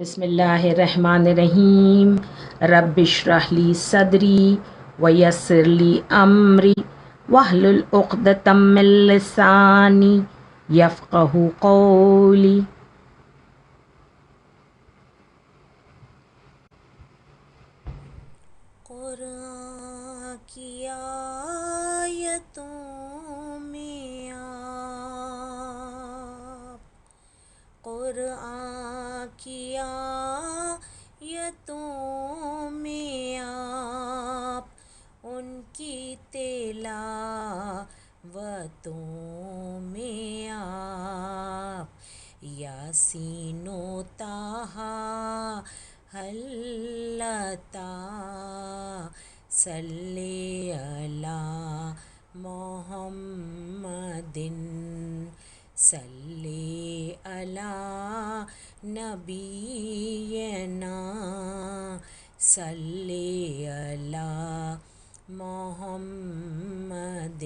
بسم اللہ الرحمن الرحیم رب اشرح لی صدری ویسر لی امری واحلل عقدۃ من لسانی یفقہوا قولی. قرآن کی آیتوں میں آپ، قرآن کی آیتوں میں آپ، ان کی تلاوتوں میں آپ، یاسین و طٰہٰ ہلتا صلی علی محمد صلی علی نبینا صلی علی محمد.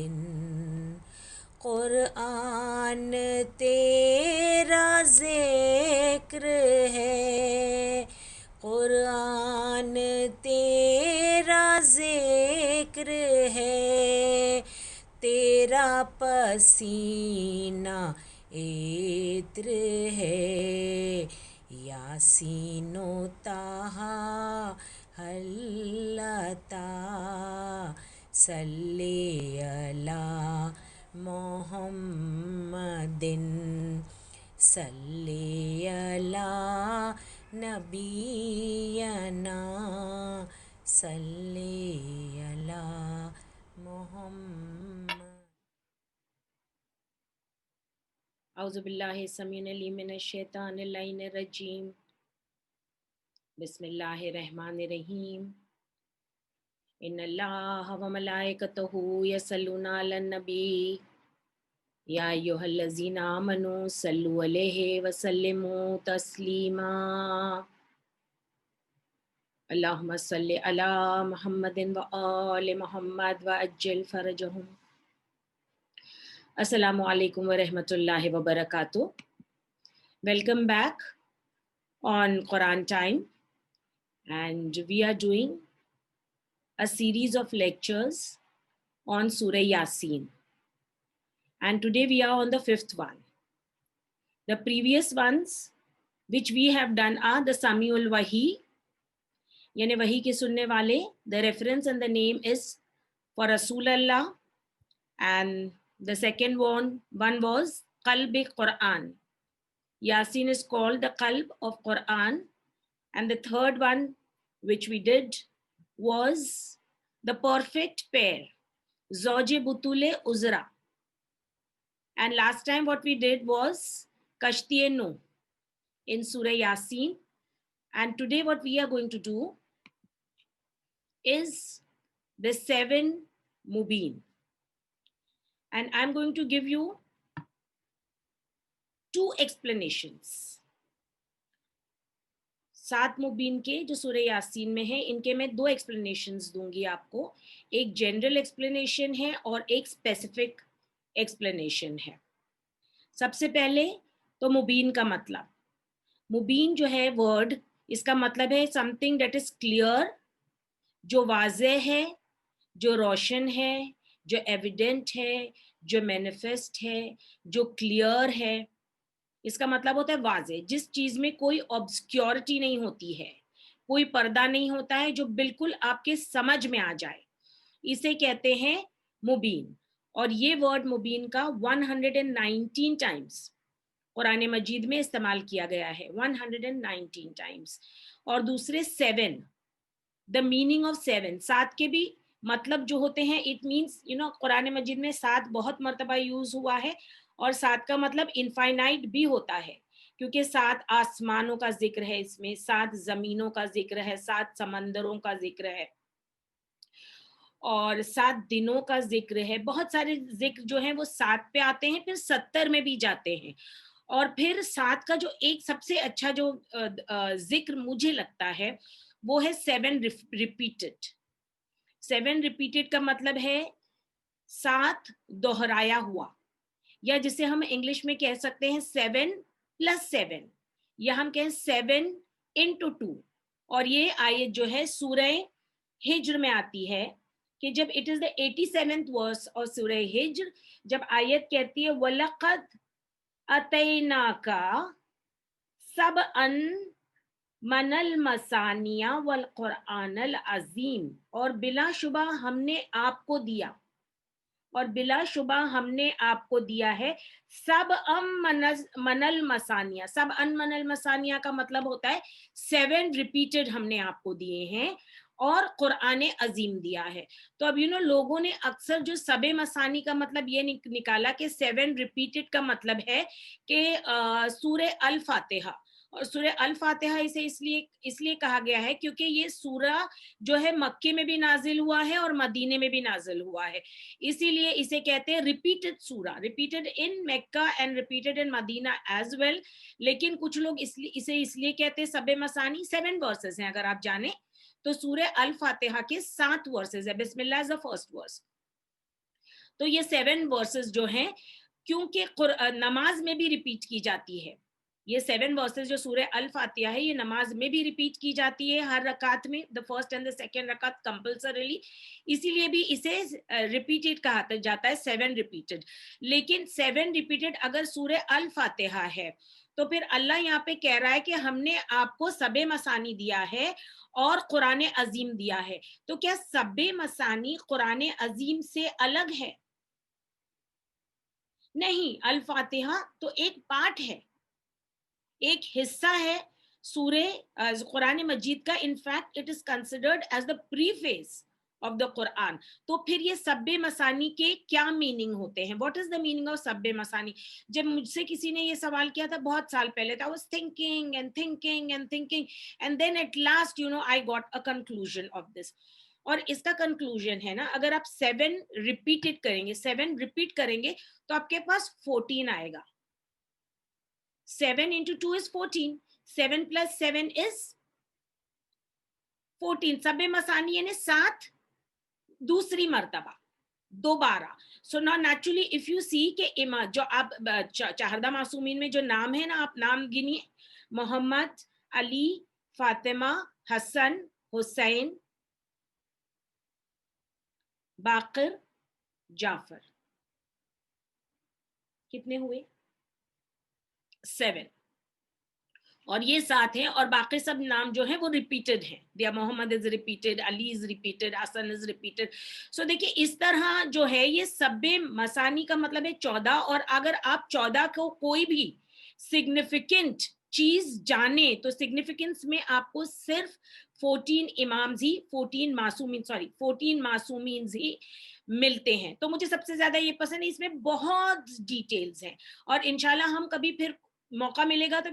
قرآن تیرا ذکر ہے، قرآن تیرا ذکر ہے، تیرا پسینہ عطر ہے، یاسین و طٰہٰ ہلتا صلی علی محمد صلی علی نبینا صلی علی محمد. اعوذ باللہ السمیع العلیم من الشیطان اللعین الرجیم. بسم اللہ الرحمن الرحیم. ان اللہ و ملائکتہ یصلون علی النبی یا ایھا الذین آمنوا صلوا علیہ وسلموا تسلیما. اللہم صلی علی محمد و آل محمد وعجل فرجہم. السلام علیکم ورحمۃ اللہ وبرکاتہ. Welcome back on Quran Time, and we are doing a series of lectures on Surah Yasin, and today we are on the fifth one. The previous ones which we have done are the Sami'ul Wahi, yani wahi ke sunne wale. The reference and the name is for Rasulallah, and the second one was Qalb Quran. Yasin is called the Qalb of Quran. And the third one which we did was the perfect pair, Zawj Butule Uzra. And last time what we did was Kashti-e Nuh in Surah Yasin. And today what we are going to do is the 7 Mubin. And I'm going to give you 2 explanations. 7 مبین کے جو سورہ یاسین میں ہیں، ان کے میں 2 explanations دوں گی آپ کو. ایک جنرل ایکسپلینیشن ہے اور ایک اسپیسیفک ایکسپلینیشن ہے. سب سے پہلے تو مبین کا مطلب. مبین جو ہے ورڈ، اس کا مطلب ہے some thing that is clear, جو واضح ہے، جو روشن ہے، جو ایویڈنٹ ہے، جو مینیفیسٹ ہے، جو کلیئر ہے. اس کا مطلب ہوتا ہے واضح، جس چیز میں کوئی آبسکیورٹی نہیں ہوتی ہے، کوئی پردہ نہیں ہوتا ہے، جو بالکل آپ کے سمجھ میں آ جائے، اسے کہتے ہیں مبین. اور یہ ورڈ مبین کا 119 ٹائمز قرآن مجید میں استعمال کیا گیا ہے، 119 ٹائمز. اور دوسرے 7، دا میننگ آف 7، 7 کے بھی مطلب جو ہوتے ہیں، اٹ مینس قرآن مجید میں 7 بہت مرتبہ یوز ہوا ہے، اور 7 کا مطلب انفائنائٹ بھی ہوتا ہے، کیونکہ 7 آسمانوں کا ذکر ہے، اس میں 7 زمینوں کا ذکر ہے، 7 سمندروں کا ذکر ہے، اور 7 دنوں کا ذکر ہے. بہت سارے ذکر جو ہیں وہ 7 پہ آتے ہیں، پھر 70 میں بھی جاتے ہیں. اور پھر 7 کا جو ایک سب سے اچھا جو ذکر مجھے لگتا ہے وہ ہے 7 ریپیٹڈ. 7 ریپیٹڈ کا مطلب ہے 7 دوہرایا ہوا، یا جسے ہم انگلش میں کہہ سکتے ہیں 7+7، یا ہم کہیں 7 into 2. اور یہ آیت جو ہے سورہ ہجر میں آتی ہے کہ جب it is the 87th verse اور سورہ ہجر جب آیت کہتی ہے وَلَقَدْ أَتَيْنَاكَ سَبْعًا مِنَ الْمَثَانِيَ وَالْقُرْآنَ الْعَظِيمِ، اور بلا شبہ ہم نے آپ کو دیا، اور بلا شبہ ہم نے آپ کو دیا ہے سب من المثانیہ. سب ان من المثانیہ کا مطلب ہوتا ہے 7 ریپیٹڈ ہم نے آپ کو دیے ہیں اور قرآن عظیم دیا ہے. تو اب لوگوں نے اکثر جو سب مثانی کا مطلب یہ نکالا کہ 7 ریپیٹڈ کا مطلب ہے کہ سورہ الفاتحہ، اور سورہ الفاتحہ اسے اس لیے کہا گیا ہے کیونکہ یہ سورہ جو ہے مکے میں بھی نازل ہوا ہے اور مدینے میں بھی نازل ہوا ہے، اسی لیے اسے کہتے ہیں ریپیٹڈ سورہ، repeated in Mecca and repeated in Medina as well. لیکن کچھ لوگ اسے اس لیے کہتے ہیں سب مثانی. 7 ورسز ہیں اگر آپ جانیں تو سورہ الفاتحہ کے 7 ورسز ہے. بسم اللہ از the first verse. تو یہ 7 ورسز جو ہیں کیونکہ نماز میں بھی ریپیٹ کی جاتی ہے، یہ 7 ورسز جو سورہ الفاتحہ ہے یہ نماز میں بھی ریپیٹ کی جاتی ہے ہر رکعت میں، the first and the second رکعت کمپلسریلی، اسی لیے بھی اسے ریپیٹڈ کہا جاتا ہے 7 ریپیٹڈ. لیکن 7 ریپیٹڈ اگر سورہ الفاتحہ ہے تو پھر اللہ یہاں پہ کہہ رہا ہے کہ ہم نے آپ کو سب مثانی دیا ہے اور قرآن عظیم دیا ہے. تو کیا سب مثانی قرآن عظیم سے الگ ہے؟ نہیں، الفاتحہ تو ایک پارٹ ہے، ایک حصہ ہے سورہ قرآن مجید کا. In fact it is considered as the preface of the Quran. تو پھر یہ سب مثانی کے کیا میننگ ہوتے ہیں؟ What is the meaning of سب مثانی؟ جب مجھ سے کسی نے یہ سوال کیا تھا بہت سال پہلے تھا، I was thinking and thinking and thinking and then at last I got a conclusion of this. اور اس کا کنکلوژن ہے نا، اگر آپ 7 ریپیٹڈ کریں گے، 7 ریپیٹ کریں گے تو آپ کے پاس 14 آئے گا. 7 into 2 is 14. 7 plus 7 is 14. سب مثانی یعنی 7 دوسری مرتبہ، دوبارہ. So now naturally if you see کہ جو آپ چہردہ معصومین میں جو نام ہے نا، آپ نام گنیے: محمد، علی، فاطمہ، حسن، حسین، باقر، جعفر. کتنے ہوئے؟ 7. اور یہ 7 ہیں، اور باقی سب نام جو ہیں وہ ریپیٹڈ ہیں. دیا Muhammad is repeated, Ali is repeated, Hasan is repeated. So دیکھیں اس طرح جو ہے یہ سب مثانی کا مطلب ہے 14. اور اگر آپ 14 کو کوئی بھی سگنیفیکنٹ چیز جانے تو سگنیفیکنس میں آپ کو صرف 14 امامز ہی 14 معصومین ہی ملتے ہیں. تو مجھے سب سے زیادہ یہ پسند ہے، اس میں بہت ڈیٹیلز ہیں، اور انشاءاللہ ہم کبھی پھر موقع ملے گا تو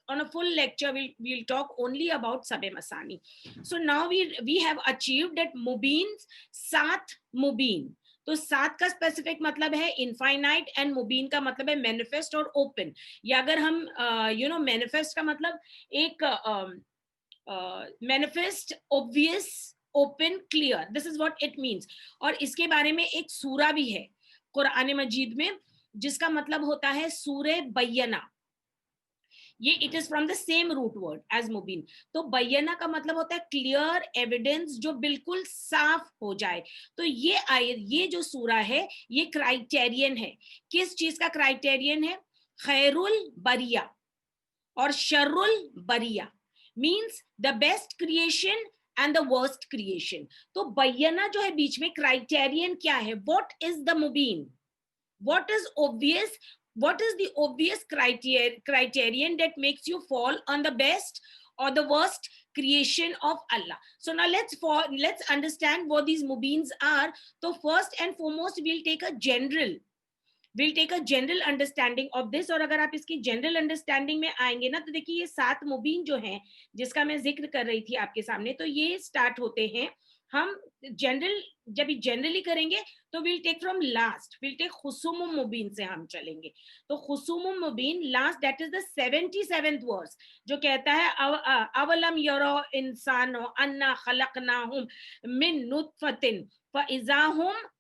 on a full lecture we'll talk only about sab masani. So now we have achieved that mubin 7 mubin. تو 7 کا اسپیسیفک مطلب ہے انفائنائٹ اینڈ مبین کا مطلب ہے مینیفیسٹ اور اوپن. یا اگر ہم مینیفیسٹ کا مطلب ایک manifest, obvious, open, clear, this is what it means. اور اس کے بارے میں ایک سورہ بھی ہے قرآن مجید میں جس کا مطلب ہوتا ہے سورہ بینہ. یہ it is from the same root word as مبین. تو بینہ کا مطلب ہوتا ہے کلیئر ایویڈنس، جو بالکل صاف ہو جائے. تو یہ جو سورہ ہے یہ کرائٹیرین ہے. کس چیز کا کرائٹیرین ہے؟ خیر البریہ اور شر البریہ، means the best creation and the worst creation. تو بینہ جو ہے بیچ میں کرائٹیرین کیا ہے؟ what is the Mubeen? what is obvious? What is the obvious criterion that makes you fall on the best or the worst creation of Allah? So now let's understand what these mubeens are. So first and foremost we'll take a general understanding of this. اور اگر آپ اس کی general understanding میں آئیں گے نا تو دیکھیے یہ 7 مبین جو ہیں جس کا میں ذکر کر رہی تھی آپ کے سامنے، تو یہ سٹارٹ ہوتے ہیں ہم جب جنرلی کریں گے تو we'll take from last, we'll take خصوم مبین سے ہم چلیں گے. تو خصوم مبین last, that is the 77th verse جو کہتا ہے اولم یرو انسانو انا خلقناہم من نطفۃ فاذا ہم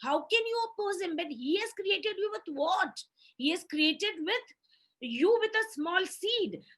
How can you oppose him? But he has created you with what? He has created with you with a small seed.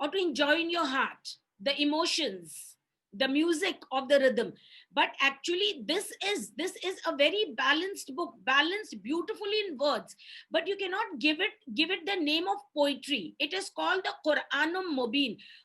or to enjoy in your heart the emotions, the music of the rhythm. But actually this is a very balanced book, balanced beautifully in words, but you cannot give it the name of poetry. It is called the Quranum Mubin.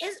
is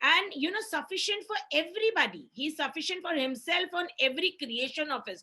And sufficient for everybody. He is sufficient for himself on every creation of his.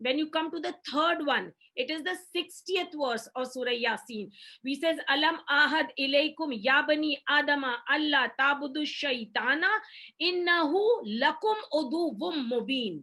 when you come to the third one, it is the 60th verse of surah yasin. We says alam ahad ilaykum ya bani adama alla ta'budu shaytana innahu lakum uduwwum mubin.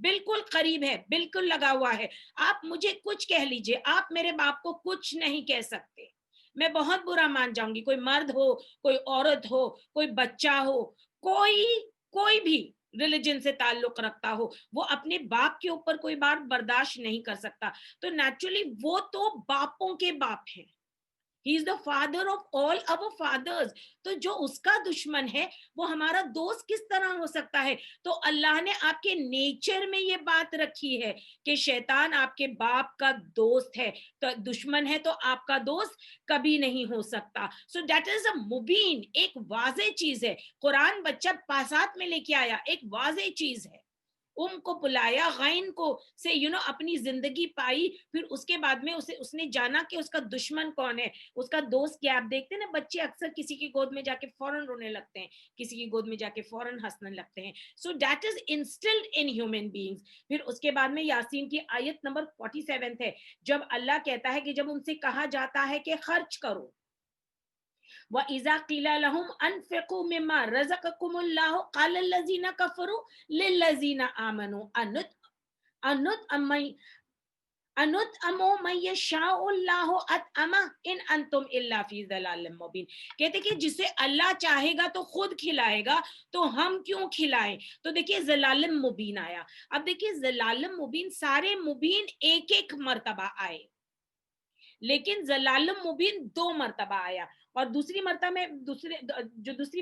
بالکل قریب ہے, بالکل لگا ہوا ہے. آپ مجھے کچھ کہہ لیجئے, آپ میرے باپ کو کچھ نہیں کہہ سکتے, میں بہت برا مان جاؤں گی. کوئی مرد ہو, کوئی عورت ہو, کوئی بچہ ہو, کوئی بھی ریلیجن سے تعلق رکھتا ہو, وہ اپنے باپ کے اوپر کوئی بات برداشت نہیں کر سکتا. تو نیچرلی وہ تو باپوں کے باپ ہیں. He is the father of all our fathers. تو جو اس کا دشمن ہے وہ ہمارا دوست کس طرح ہو سکتا ہے؟ تو اللہ نے آپ کے نیچر میں یہ بات رکھی ہے کہ شیطان آپ کے باپ کا دوست ہے, تو دشمن ہے تو آپ کا دوست کبھی نہیں ہو سکتا. سو دیٹ از اے مبین, ایک واضح چیز ہے. قرآن بچہ پاسات میں لے کے آیا, ایک واضح چیز ہے. کو بلایا, غین کو سے اپنی زندگی پائی, پھر اس کے بعد میں اس نے جانا کہ اس کا دشمن کون ہے, اس کا دوست کیا. آپ دیکھتے ہیں نا بچے اکثر کسی کی گود میں جا کے فوراً رونے لگتے ہیں, کسی کی گود میں جا کے فوراً ہنسنے لگتے ہیں. So that is instilled in human beings. پھر اس کے بعد میں یاسین کی آیت نمبر 47 ہے, جب اللہ کہتا ہے کہ جب ان سے کہا جاتا ہے کہ خرچ کرو, وَإِذَا قِيلَ لَهُمْ أَنفِقُوا مِمَّا رَزَقَكُمُ اللَّهُ قَالَ الَّذِينَ كَفَرُوا لِلَّذِينَ آمَنُوا أَنُطْعِمُ مَن يَشَاءُ اللَّهُ أَطْعَمَهُ إِنْ أَنْتُمْ إِلَّا فِي ضَلَالٍ مُبِينٍ. کہتے کہ جسے اللہ چاہے گا تو خود کھلائے گا, تو ہم کیوں کھلائیں؟ تو دیکھیے ضلال مبین آیا. اب دیکھیے ضلال مبین, سارے مبین ایک ایک مرتبہ آئے, لیکن ضلال مبین 2 مرتبہ آیا. اور دوسری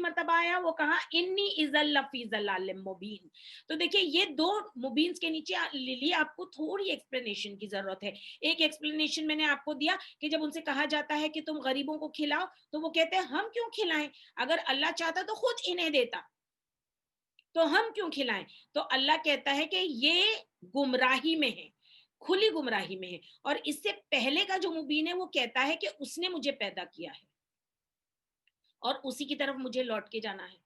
مرتبہ آیا وہ کہا انی اذا لفی ضلال مبین. تو دیکھیں یہ 2 مبینز کے نیچے لیے آپ کو تھوڑی ایکسپلینیشن کی ضرورت ہے. ایک ایکسپلینیشن میں نے آپ کو دیا کہ جب ان سے کہا جاتا ہے کہ تم غریبوں کو کھلاؤ, تو وہ کہتے ہیں ہم کیوں کھلائیں, اگر اللہ چاہتا تو خود انہیں دیتا, تو ہم کیوں کھلائیں. تو اللہ کہتا ہے کہ یہ گمراہی میں ہے, کھلی گمراہی میں ہے. اور اس سے پہلے کا جو مبین ہے وہ کہتا ہے کہ اس نے مجھے پیدا کیا ہے اور اسی کی طرف مجھے لوٹ کے جانا ہے.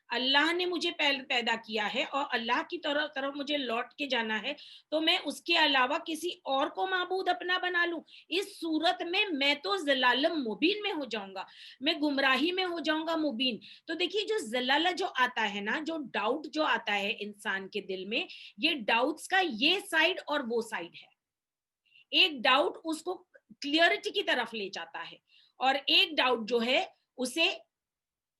اللہ نے مجھے پیدا کیا ہے اور اللہ کی طرف مجھے لوٹ کے جانا ہے, تو میں اس کے علاوہ کسی اور کو معبود اپنا بنا لوں, اس صورت میں تو ضلال مبین میں ہو جاؤں گا, میں گمراہی میں ہو جاؤں گا مبین. تو دیکھیے جو ضلالہ جو آتا ہے نا, جو ڈاؤٹ جو آتا ہے انسان کے دل میں, یہ ڈاؤٹس کا یہ سائیڈ اور وہ سائیڈ ہے. ایک ڈاؤٹ اس کو کلیئرٹی کی طرف لے جاتا ہے, اور ایک ڈاؤٹ جو ہے اسے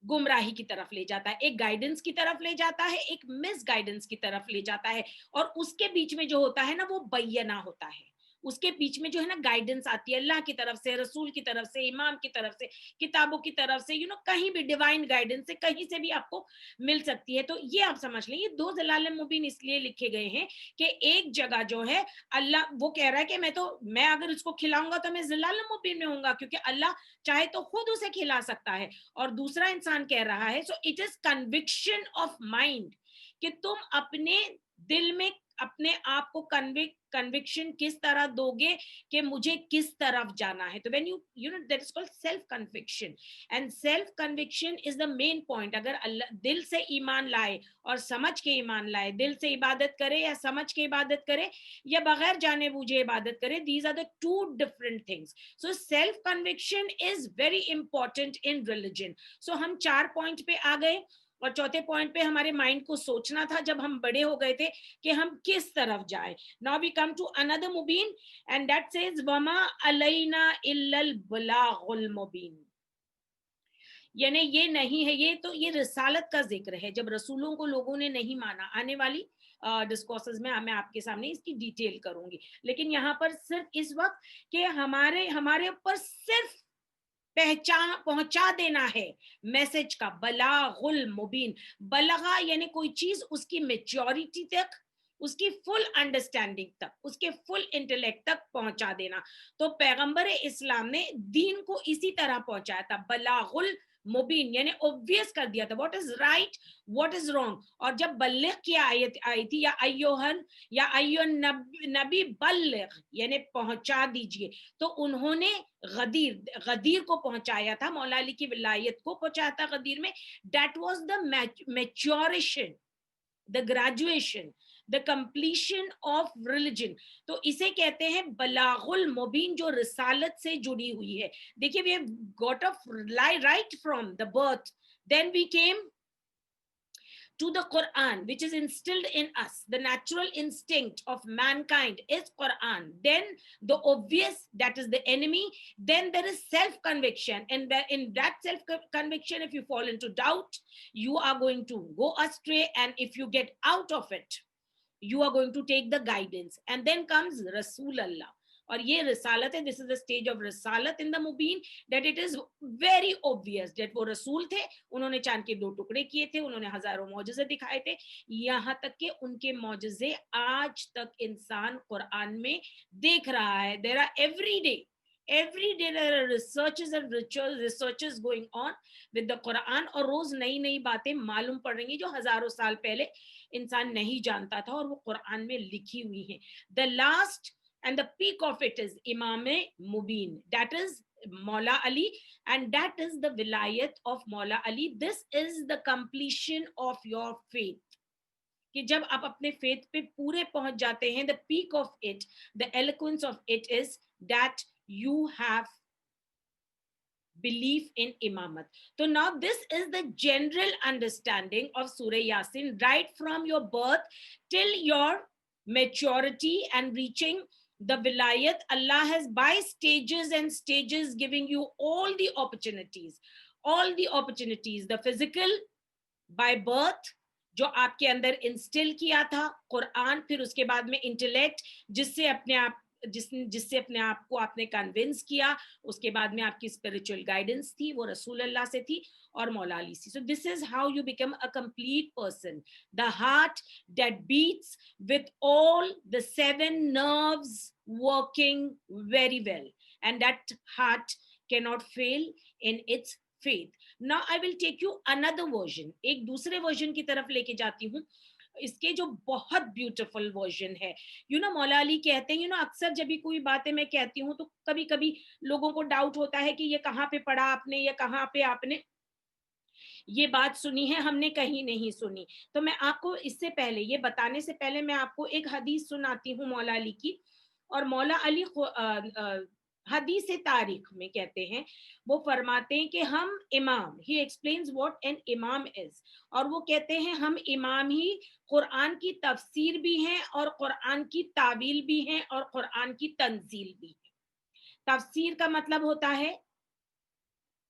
گمراہی کی طرف لے جاتا ہے, ایک گائیڈنس کی طرف لے جاتا ہے, ایک مس گائیڈنس کی طرف لے جاتا ہے. اور اس کے بیچ میں جو ہوتا ہے نا وہ بینہ ہوتا ہے, اس کے بیچ میں جو ہے نا گائیڈنس آتی ہے اللہ کی طرف سے, رسول کی طرف سے, امام کی طرف سے, کتابوں کی طرف سے, کہیں بھی ڈیوائن گائیڈنس سے کہیں سے بھی آپ کو مل سکتی ہے. تو یہ آپ سمجھ لیں, یہ 2 ضلال مبین اس لیے لکھے گئے ہیں کہ ایک جگہ جو ہے اللہ وہ کہہ رہا ہے کہ میں اگر اس کو کھلاؤں گا تو میں ضلال مبین میں ہوں گا, کیونکہ اللہ چاہے تو خود اسے کھلا سکتا ہے. اور دوسرا انسان کہہ رہا ہے, so it is conviction of mind, کہ تم اپنے دل میں اپنے آپ کو کنوکشن کس طرح دو گے کہ مجھے کس طرف جانا ہے. تو when you know that is called self conviction, and self conviction is the main point. اگر اللہ دل سے ایمان لائے اور سمجھ کے ایمان لائے, دل سے عبادت کرے یا سمجھ کے عبادت کرے یا بغیر جانے بوجھے عبادت کرے, these are the 2 different things. So self conviction is very important in religion. So ہم 4 پوائنٹ پہ آ گئے, اور چوتھے پوائنٹ پہ ہمارے مائنڈ کو سوچنا تھا جب ہم بڑے ہو گئے تھے کہ ہم کس طرف جائیں. Now we come to another mubin, and that says وَمَا عَلَيْنَا إِلَّا الْبَلَاغُ الْمُبِينُ. یعنی یہ نہیں ہے, یہ رسالت کا ذکر ہے, جب رسولوں کو لوگوں نے نہیں مانا. آنے والی ڈسکورسز میں آپ کے سامنے اس کی ڈیٹیل کروں گی, لیکن یہاں پر صرف اس وقت کہ ہمارے اوپر صرف پہنچا دینا ہے میسج کا. بلاغ المبین, بلغا یعنی کوئی چیز اس کی میچورٹی تک, اس کی فل انڈرسٹینڈنگ تک, اس کے فل انٹلیکٹ تک پہنچا دینا. تو پیغمبر اسلام نے دین کو اسی طرح پہنچایا تھا, بلاغ المبین یعنی obvious کر دیا تھا what is right, what is wrong. اور جب بلغ کی آیت آئی تھی, یا ایوہن نبی بلغ یعنی پہنچا دیجئے, تو انہوں نے غدیر کو پہنچایا تھا, مولا علی کی ولایت کو پہنچایا تھا غدیر میں. that was the maturation, the graduation, the completion of religion. تو اسے کہتے ہیں بلاغ المبین, جو رسالت سے جڑی ہوئی ہے. دیکھیے we have got off right from the birth, then we came to the Quran, which is instilled in us, the natural instinct of mankind is Quran, then the obvious, that is the enemy, then there is self-conviction, and in that self-conviction, if you fall into doubt, you are going to go astray, and if you get out of it, you are going to take the guidance. And then comes Rasul Allah, اور یہ رسالت ہے. دس از دا stage of رسالت in the مبین, that it is very obvious that وہ رسول تھے, انہوں نے چاند کے 2 ٹکڑے کیے تھے, انہوں نے ہزاروں معجزے دکھائے تھے, یہاں تک کہ ان کے معجزے آج تک انسان قرآن میں دیکھ رہا ہے. There are every day there are researches and researches going on with the Quran, اور روز نئی نئی باتیں معلوم پڑ رہی ہیں جو ہزاروں سال پہلے انسان نہیں جانتا تھا, اور وہ قرآن میں لکھی ہوئی ہیں. The last and the peak of it is Imam Mubin, that is Maula Ali, and that is the vilayat of Maula Ali. This is the completion of your faith. کہ جب آپ اپنے faith پہ پورے پہنچ جاتے ہیں, the peak of it, the eloquence of it is that you have belief in imamat. So now this is the general understanding of Surah Yasin, right from your birth till your maturity and reaching the vilayat. Allah has by stages and stages giving you all the opportunities, the physical by birth جو آپ کے اندر instil کیا تھا قرآن, پھر اس کے بعد میں intellect جس سے اپنے آپ کو آپ نے کنونس کیا, اس کے بعد میں آپ کی اسپرچل گائیڈنس تھی, وہ رسول اللہ سے تھی اور مولا علی سے. So this is how you become a complete person. The heart that beats with all the 7 nerves working very well, and that heart cannot fail in its faith. Now I will take you another version, ایک دوسرے version کی طرف لے کے جاتی ہوں, اس کے جو بہت بیوٹیفل ورژن ہے. مولا علی کہتے ہیں, اکثر جب بھی کوئی باتیں میں کہتی ہوں تو کبھی کبھی لوگوں کو ڈاؤٹ ہوتا ہے کہ یہ کہاں پہ پڑھا آپ نے, یا کہاں پہ آپ نے یہ بات سنی ہے, ہم نے کہیں نہیں سنی. تو میں آپ کو اس سے پہلے, یہ بتانے سے پہلے میں آپ کو ایک حدیث سناتی ہوں مولا علی کی. اور مولا علی حدیث تاریخ میں کہتے ہیں, وہ فرماتے ہیں کہ ہم امام, he explains what an imam is, اور وہ کہتے ہیں ہم امام ہی قرآن کی تفسیر بھی ہیں, اور قرآن کی تعویل بھی ہیں, اور قرآن کی تنزیل بھی ہے. تفسیر کا مطلب ہوتا ہے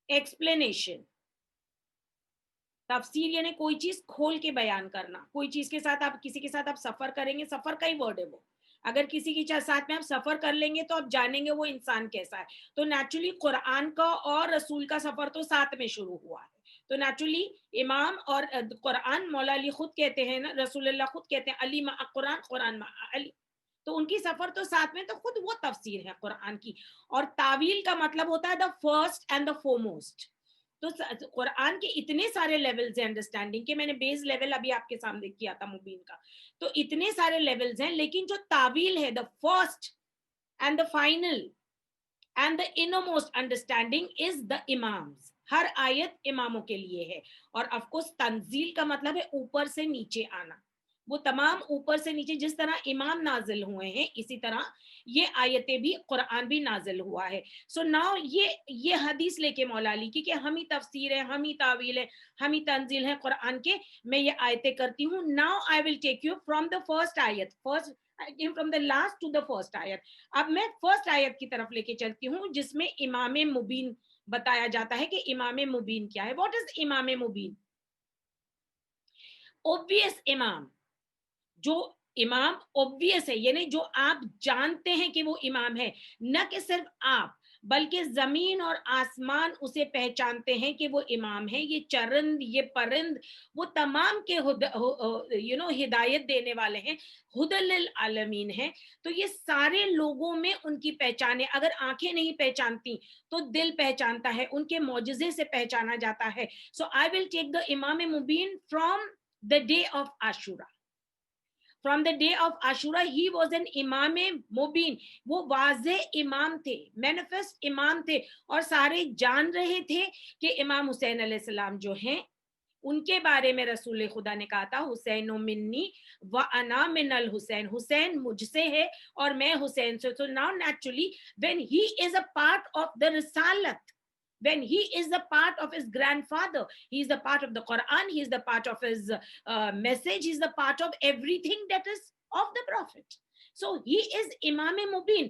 ایکسپلینیشن. تفسیر یعنی کوئی چیز کھول کے بیان کرنا, کوئی چیز کے ساتھ آپ کسی کے ساتھ آپ سفر کریں گے, سفر کا ہی ورڈ ہے وہ, اگر کسی کے ساتھ میں آپ سفر کر لیں گے تو آپ جانیں گے وہ انسان کیسا ہے. تو نیچرلی قرآن کا اور رسول کا سفر تو ساتھ میں شروع ہوا ہے, تو نیچرلی امام اور قرآن, مولا علی خود کہتے ہیں نا, رسول اللہ خود کہتے ہیں علی مع قرآن, قرآن مع علی, تو ان کی سفر تو ساتھ میں, تو خود وہ تفسیر ہے قرآن کی. اور تعویل کا مطلب ہوتا ہے دا فرسٹ اینڈ دا فورموسٹ. تو قرآن کے اتنے سارے لیولز ہیں انڈرسٹینڈنگ کے, میں نے بیس لیول ابھی آپ کے سامنے کیا تھا مبین کا, تو اتنے سارے لیولز ہیں, لیکن جو تعویل ہے, the first and the final and the innermost understanding is the imams. ہر آیت اماموں کے لیے ہے. اور آف کورس تنزیل کا مطلب ہے اوپر سے نیچے آنا, وہ تمام اوپر سے نیچے, جس طرح امام نازل ہوئے ہیں اسی طرح یہ آیتیں بھی, قرآن بھی نازل ہوا ہے. سو ناؤ یہ حدیث لے کے مولا علی کی کہ ہم ہی تفسیر ہے, ہم ہی تعویل ہے, ہم ہی تنزیل ہے قرآن کے, میں یہ آیتیں کرتی ہوں. Now I will take you from the first آیت, from the last to the first آیت. اب میں فرسٹ آیت کی طرف لے کے چلتی ہوں جس میں امام مبین بتایا جاتا ہے کہ امام مبین کیا ہے. واٹ از امام مبین؟ obvious امام, جو امام obvious ہے, یعنی جو آپ جانتے ہیں کہ وہ امام ہے, نہ کہ صرف آپ بلکہ زمین اور آسمان اسے پہچانتے ہیں کہ وہ امام ہے. یہ چرند, یہ پرند, وہ تمام کے ہدایت دینے والے ہیں, ہدی للعالمین ہیں. تو یہ سارے لوگوں میں ان کی پہچان ہے. اگر آنکھیں نہیں پہچانتی تو دل پہچانتا ہے, ان کے معجزے سے پہچانا جاتا ہے. سو آئی ول ٹیک دا امام مبین from the day of Ashura. From the day of Ashura, he was an imam mubin. وہ واضح امام تھے, manifest امام تھے, اور سارے جان رہے تھے کہ امام حسین علیہ السلام جو ہیں ان کے بارے میں رسول خدا نے کہا تھا حسین منی وانا من الحسین, حسین مجھ سے ہے اور میں حسین سے. So now naturally when he is a part of the risalat, when he is a part of his grandfather, he is a part of the Quran, he is the part of his message, he is the part of everything that is of the prophet. So he is imam mubin.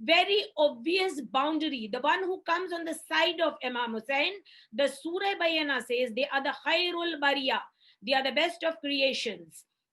very obvious boundary, the one who comes on the side of Imam Hussein. The Surah Bayana says they are the khairul bariya, they are the best of creations,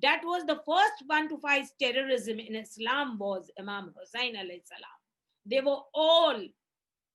that was the first one to fight terrorism in Islam was Imam Hussein alayhi salam. they were all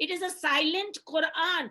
It is a silent Quran.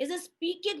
is a speaking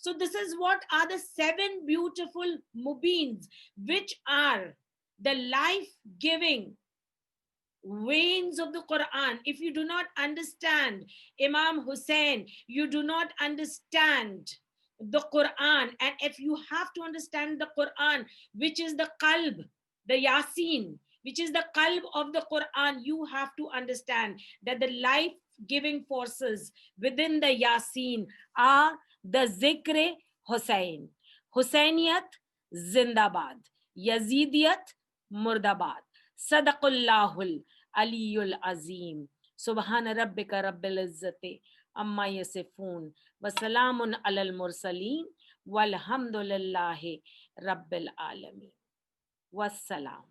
So this is what are the 7 beautiful mubeens, which are the life-giving veins of the Quran. If you do not understand Imam Hussein, you do not understand the Quran. And if you have to understand the Quran, which is the qalb, the Yasin, which is the qalb of the Quran, you have to understand that the life-giving forces within the Yasin are the Zikr Hussein. Hussainiyat Zindabad. Yazidiyat Murdabad. Sadaqallahul Aliyul Azim. Subhana Rabbika Rabbil Izzati Amma Yasifun. Wasalamun alal Mursaleen. Walhamdulillahi Rabbil Alameen. Wassalam.